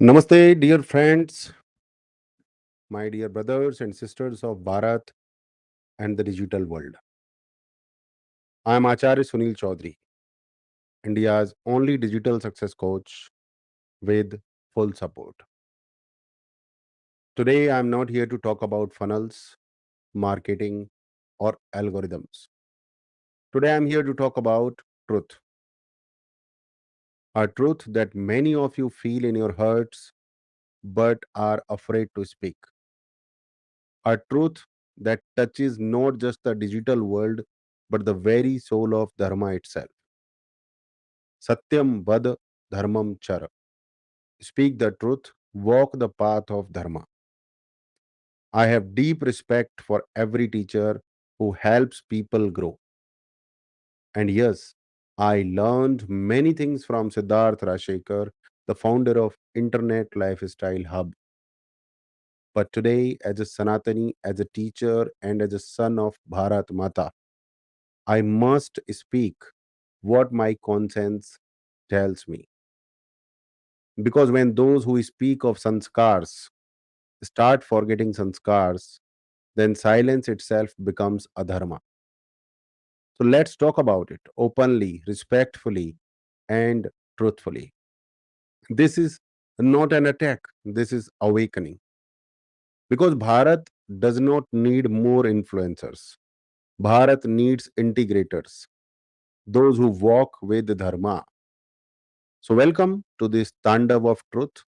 Namaste, dear friends, my dear brothers and sisters of Bharat and the digital world. I am Acharya Sunil Chaudhary, India's only digital success coach with full support. Today, I am not here to talk about funnels, marketing, or algorithms. Today, I am here to talk about truth, a truth that many of you feel in your hearts but are afraid to speak, a truth that touches not just the digital world but the very soul of Dharma itself. Satyam vad dharmam chara. Speak the truth, walk the path of Dharma. I have deep respect for every teacher who helps people grow. And yes, I learned many things from Siddharth Rashekar, the founder of Internet Lifestyle Hub. But today, as a Sanatani, as a teacher, and as a son of Bharat Mata, I must speak what my conscience tells me. Because when those who speak of sanskars start forgetting sanskars, then silence itself becomes adharma. So let's talk about it openly, respectfully, and truthfully. This is not an attack, this is awakening. Because Bharat does not need more influencers. Bharat needs integrators, those who walk with dharma. So, welcome to this Tandav of truth,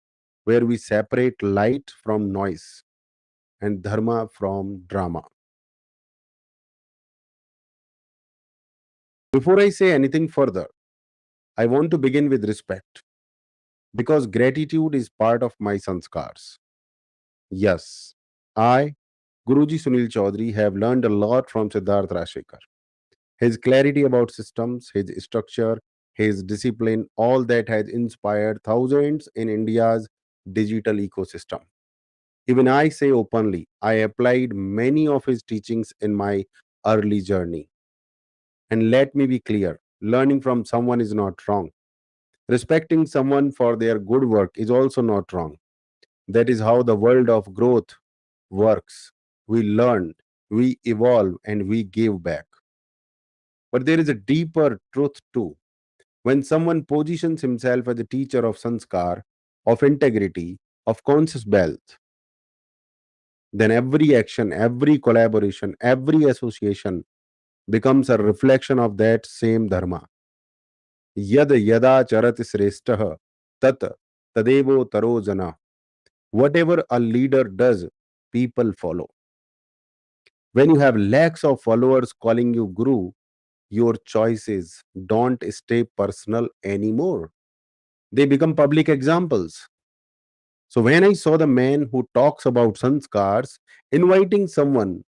where we separate light from noise and dharma from drama. Before I say anything further, I want to begin with respect because gratitude is part of my sanskars. Yes, I, Guruji Sunil Chaudhary, have learned a lot from Siddharth Rashekar. His clarity about systems, his structure, his discipline, all that has inspired thousands in India's digital ecosystem. Even I say openly, I applied many of his teachings in my early journey. And let me be clear, learning from someone is not wrong. Respecting someone for their good work is also not wrong. That is how the world of growth works. We learn, we evolve, and we give back. But there is a deeper truth too. When someone positions himself as a teacher of sanskar, of integrity, of conscious wealth, then every action, every collaboration, every association becomes a reflection of that same dharma. Yad yada charat shrestah tat tadevo taro jana. Whatever a leader does, people follow. When you have lakhs of followers calling you guru, your choices don't stay personal anymore. They become public examples. So when I saw the man who talks about sanskars inviting someone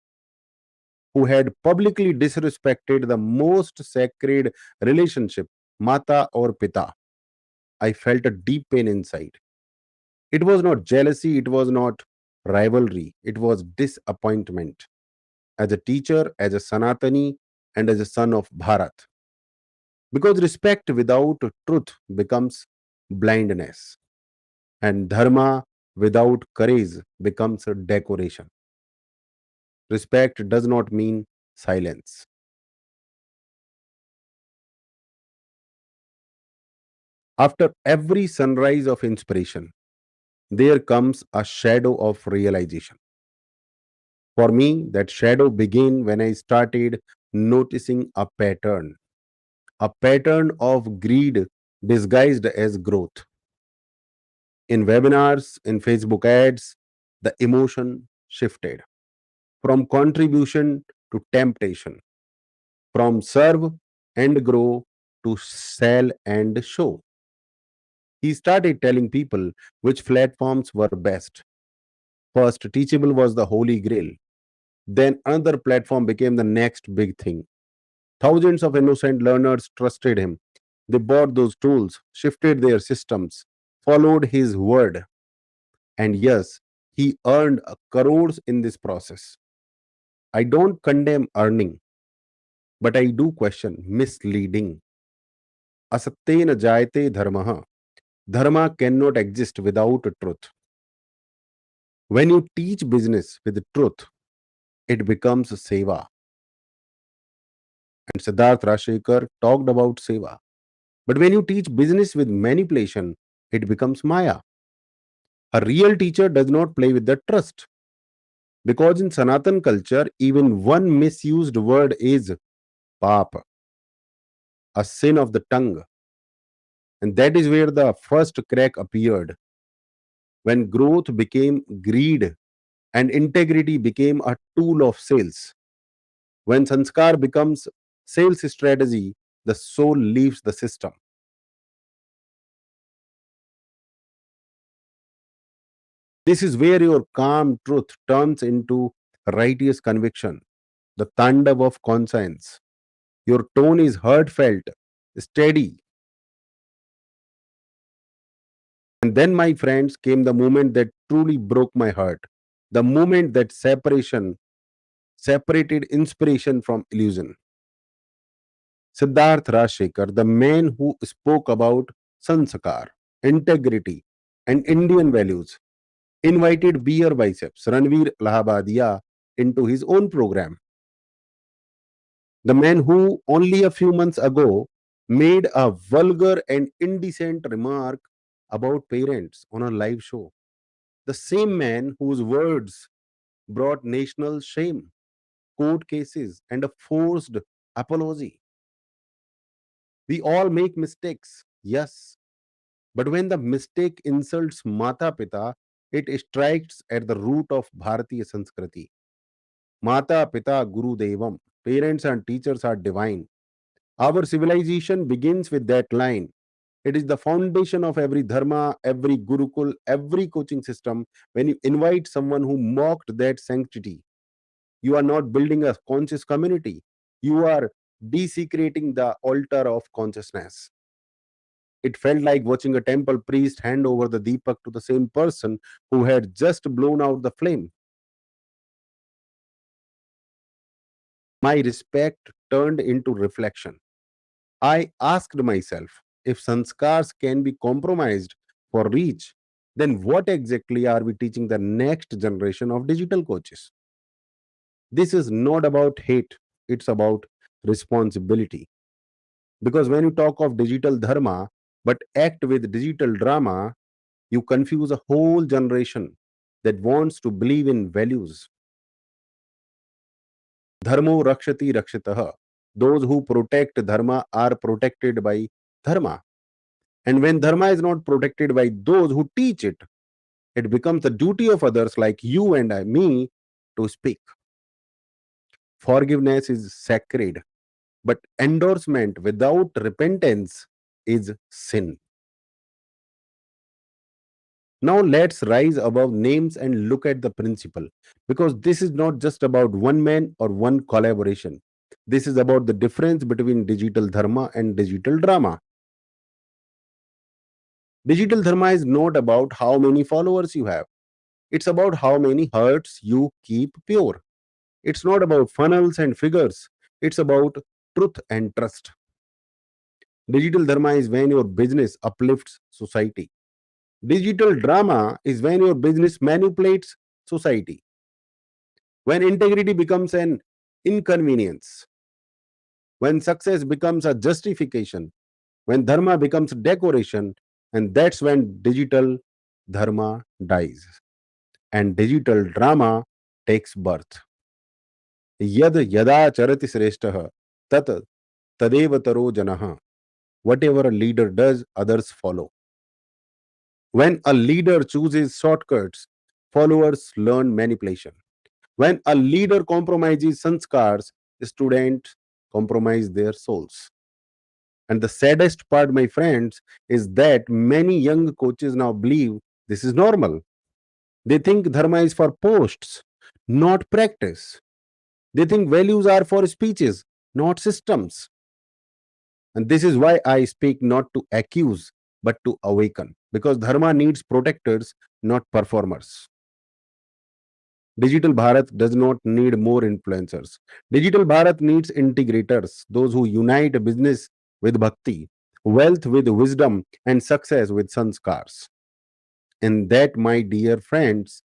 who had publicly disrespected the most sacred relationship, mata or pita, I felt a deep pain inside. It was not jealousy, it was not rivalry, it was disappointment. As a teacher, as a Sanatani, and as a son of Bharat. Because respect without truth becomes blindness, and dharma without courage becomes a decoration. Respect does not mean silence. After every sunrise of inspiration, there comes a shadow of realization. For me, that shadow began when I started noticing a pattern of greed disguised as growth. In webinars, in Facebook ads, the emotion shifted from contribution to temptation, from serve and grow to sell and show. He started telling people which platforms were best. First, Teachable was the holy grail. Then another platform became the next big thing. Thousands of innocent learners trusted him. They bought those tools, shifted their systems, followed his word. And yes, he earned crores in this process. I don't condemn earning, but I do question misleading. Asatyena jayate dharmaha. Dharma cannot exist without truth. When you teach business with truth, it becomes seva. And Siddharth Rashekar talked about seva. But when you teach business with manipulation, it becomes maya. A real teacher does not play with the trust. Because in Sanatan culture, even one misused word is pap, a sin of the tongue. And that is where the first crack appeared, when growth became greed and integrity became a tool of sales. When sanskar becomes sales strategy, the soul leaves the system. This is where your calm truth turns into righteous conviction, the Tandav of conscience. Your tone is heartfelt, steady. And then, my friends, came the moment that truly broke my heart. The moment that separated inspiration from illusion. Siddharth Rajshekar, the man who spoke about sanskar, integrity, and Indian values, invited beer biceps Ranveer Lahabadia into his own program. The man who only a few months ago made a vulgar and indecent remark about parents on a live show. The same man whose words brought national shame, court cases, and a forced apology. We all make mistakes, yes, but when the mistake insults Mata Pita, it strikes at the root of Bharatiya Sanskriti. Mata Pita Guru Devam. Parents and teachers are divine. Our civilization begins with that line. It is the foundation of every dharma, every gurukul, every coaching system. When you invite someone who mocked that sanctity, you are not building a conscious community. You are desecrating the altar of consciousness. It felt like watching a temple priest hand over the deepak to the same person who had just blown out the flame. My respect turned into reflection. I asked myself, if sanskars can be compromised for reach, then what exactly are we teaching the next generation of digital coaches? This is not about hate, it's about responsibility. Because when you talk of digital dharma but act with digital drama, you confuse a whole generation that wants to believe in values. Dharmo rakshati rakshitah. Those who protect dharma are protected by dharma. And when dharma is not protected by those who teach it, it becomes the duty of others like you and me to speak. Forgiveness is sacred, but endorsement without repentance is sin. Now let's rise above names and look at the principle, because this is not just about one man or one collaboration. This is about the difference between digital dharma and digital drama. Digital dharma is not about how many followers you have, it's about how many hearts you keep pure. It's not about funnels and figures, it's about truth and trust. Digital dharma is when your business uplifts society. Digital drama is when your business manipulates society. When integrity becomes an inconvenience, when success becomes a justification, when dharma becomes decoration, and that's when digital dharma dies and digital drama takes birth. Yad yada charati sreshtah tat tadeva taro janah. Whatever a leader does, others follow. When a leader chooses shortcuts, followers learn manipulation. When a leader compromises sanskars, students compromise their souls. And the saddest part, my friends, is that many young coaches now believe this is normal. They think dharma is for posts, not practice. They think values are for speeches, not systems. And this is why I speak not to accuse, but to awaken. Because dharma needs protectors, not performers. Digital Bharat does not need more influencers. Digital Bharat needs integrators, those who unite business with bhakti, wealth with wisdom, and success with sanskars. And that, my dear friends,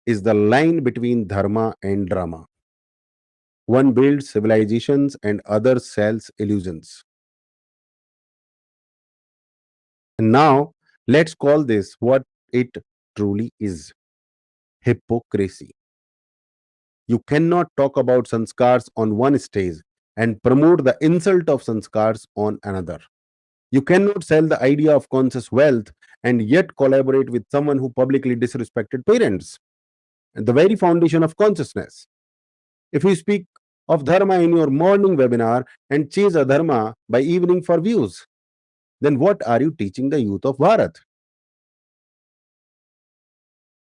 is the line between dharma and drama. One builds civilizations and other sells illusions. And now, let's call this what it truly is: hypocrisy. You cannot talk about sanskars on one stage and promote the insult of sanskars on another. You cannot sell the idea of conscious wealth and yet collaborate with someone who publicly disrespected parents, the very foundation of consciousness. If you speak of dharma in your morning webinar and chase adharma by evening for views, then what are you teaching the youth of Bharat?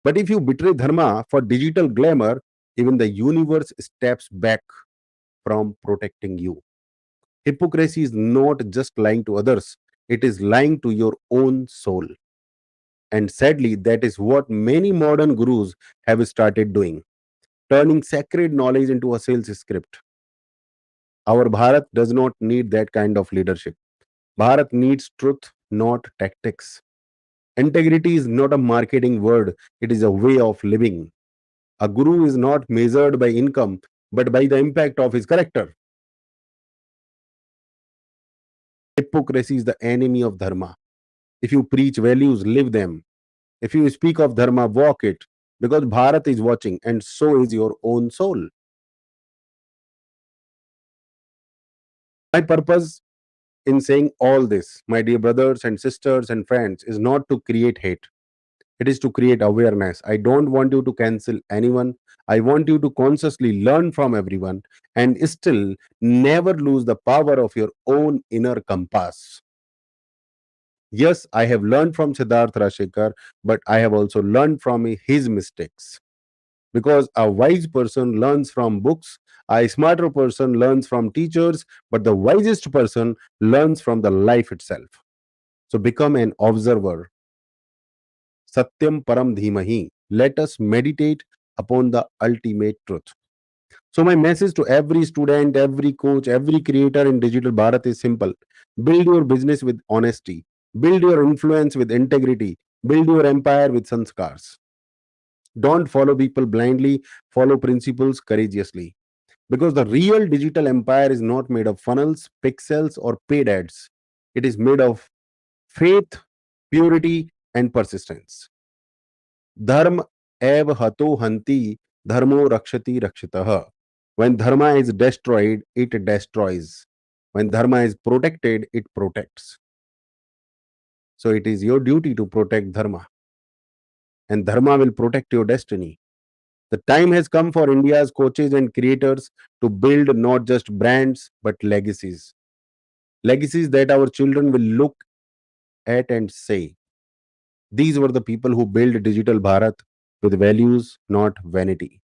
But if you betray dharma for digital glamour, even the universe steps back from protecting you. Hypocrisy is not just lying to others, it is lying to your own soul. And sadly, that is what many modern gurus have started doing, turning sacred knowledge into a sales script. Our Bharat does not need that kind of leadership. Bharat needs truth, not tactics. Integrity is not a marketing word, it is a way of living. A guru is not measured by income, but by the impact of his character. Hypocrisy is the enemy of dharma. If you preach values, live them. If you speak of dharma, walk it. Because Bharat is watching, and so is your own soul. My purpose in saying all this, my dear brothers and sisters and friends, is not to create hate. It is to create awareness. I don't want you to cancel anyone. I want you to consciously learn from everyone and still never lose the power of your own inner compass. Yes, I have learned from Siddharth Rashekar, but I have also learned from his mistakes. Because a wise person learns from books, a smarter person learns from teachers, but the wisest person learns from the life itself. So become an observer. Satyam param dhimahi. Let us meditate upon the ultimate truth. So my message to every student, every coach, every creator in Digital Bharat is simple. Build your business with honesty. Build your influence with integrity. Build your empire with sanskars. Don't follow people blindly, follow principles courageously. Because the real digital empire is not made of funnels, pixels, or paid ads. It is made of faith, purity, and persistence. Dharma ev hato hanti, dharmo rakshati rakshitah. When dharma is destroyed, it destroys. When dharma is protected, it protects. So it is your duty to protect dharma, and dharma will protect your destiny. The time has come for India's coaches and creators to build not just brands but legacies. Legacies that our children will look at and say, these were the people who built Digital Bharat with values, not vanity.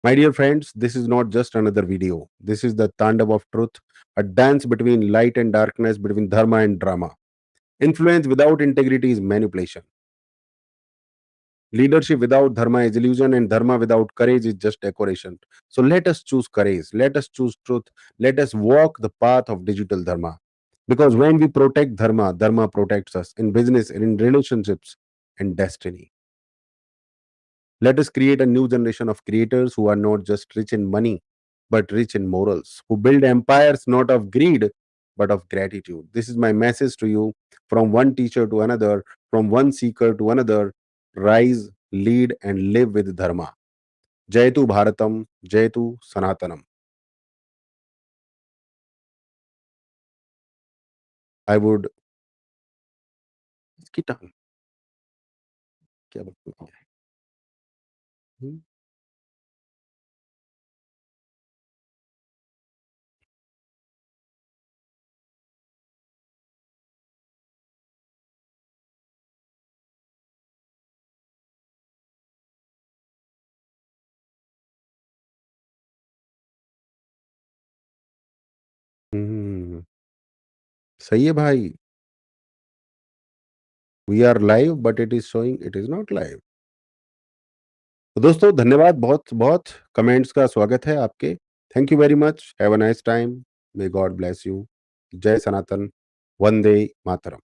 My dear friends, this is not just another video. This is the Tandav of truth, a dance between light and darkness, between dharma and drama. Influence without integrity is manipulation. Leadership without dharma is illusion, and dharma without courage is just decoration. So let us choose courage. Let us choose truth. Let us walk the path of digital dharma. Because when we protect dharma, dharma protects us in business, in relationships, and destiny. Let us create a new generation of creators who are not just rich in money, but rich in morals, who build empires not of greed, but of gratitude. This is my message to you, from one teacher to another, from one seeker to another. Rise, lead, and live with Dharma. Jaitu Bharatam, Jaitu Sanatanam. I would. इसकी टांग क्या बोलते हैं? हम्म, हम्म, सही है भाई. We are live but it is showing it is not live. तो दोस्तों धन्यवाद, बहुत बहुत कमेंट्स का स्वागत है आपके. Thank you very much. Have a nice time. May God bless you. Jai Sanatan. Vande Mataram.